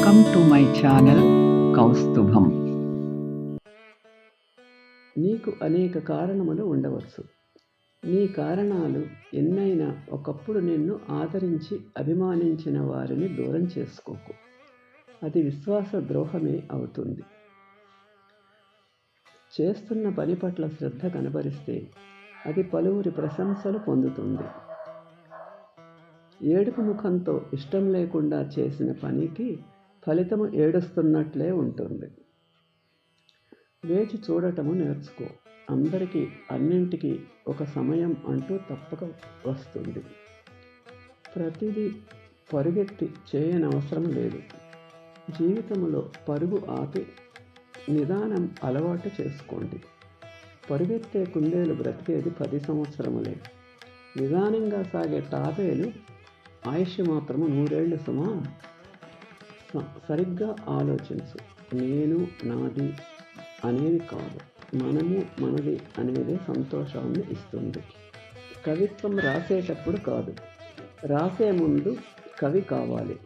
Welcome to my channel Kaustubham. నీకు అనేక కారణములు ఉండవచ్చు. నీ కారణాలు ఎన్నైనా ఒకప్పుడు నిన్ను ఆదరించి అభిమానించిన వారిని దూరం చేసుకోకు. అది విశ్వాస ద్రోహమే అవుతుంది. చేస్తున్న పని పట్ల శ్రద్ధ కనబరిస్తే అది పలువురి ప్రశంసలు పొందుతుంది. ఏడుపు ముఖంతో ఇష్టం లేకుండా చేసిన పనికి ఫలితము ఏడుస్తున్నట్లే ఉంటుంది. వేచి చూడటము నేర్చుకో. అందరికీ అన్నింటికీ ఒక సమయం అంటూ తప్పక వస్తుంది. ప్రతిదీ పరుగెత్తి చేయనవసరం లేదు. జీవితంలో పరుగు ఆపి నిదానం అలవాటు చేసుకోండి. పరుగెత్తే కుందేలు బ్రతికేది 10 సంవత్సరములే. నిదానంగా సాగే తాబేలు ఆయుష్ మాత్రము 100 ఏళ్ళు సుమా. సరిగ్గా ఆలోచించు. నేను నాది అనేది కాదు, మనము మనది అనేదే సంతోషాన్ని ఇస్తుంది. కవిత్వం రాసేటప్పుడు కాదు, రాసే ముందు కవి కావాలి.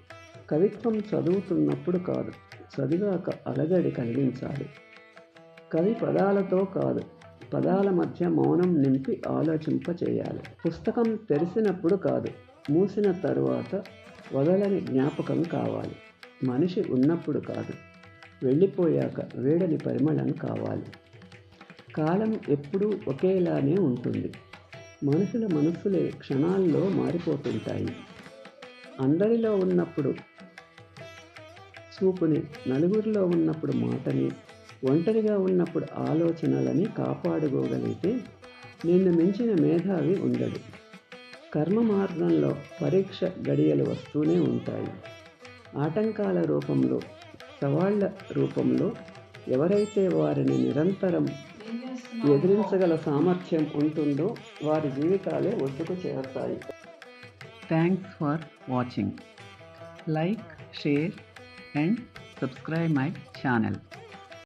కవిత్వం చదువుతున్నప్పుడు కాదు, చదివాక అలజడి కలిగించాలి. కవి పదాలతో కాదు, పదాల మధ్య మౌనం నింపి ఆలోచింపచేయాలి. పుస్తకం తెరిసినప్పుడు కాదు, మూసిన తరువాత వదలని జ్ఞాపకం కావాలి. మనిషి ఉన్నప్పుడు కాదు, వెళ్ళిపోయాక వేడని పరిమళం కావాలి. కాలం ఎప్పుడూ ఒకేలానే ఉంటుంది. మనుషుల మనస్సులే క్షణాల్లో మారిపోతుంటాయి. అందరిలో ఉన్నప్పుడు చూపుని, నలుగురిలో ఉన్నప్పుడు మాటని, ఒంటరిగా ఉన్నప్పుడు ఆలోచనలని కాపాడుకోగలిగితే నిన్ను మించిన మేధావి ఉండడు. కర్మ మార్గంలో పరీక్ష గడియలు వస్తూనే ఉంటాయి. ఆటంకాల రూపంలో, సవాళ్ల రూపంలో ఎవరైతే వారిని నిరంతరం ఎదిరించగల సామర్థ్యం ఉంటుందో వారి జీవితాలే ఒడ్డుకు చేరతాయి. Thanks for watching. Like, share and subscribe my channel.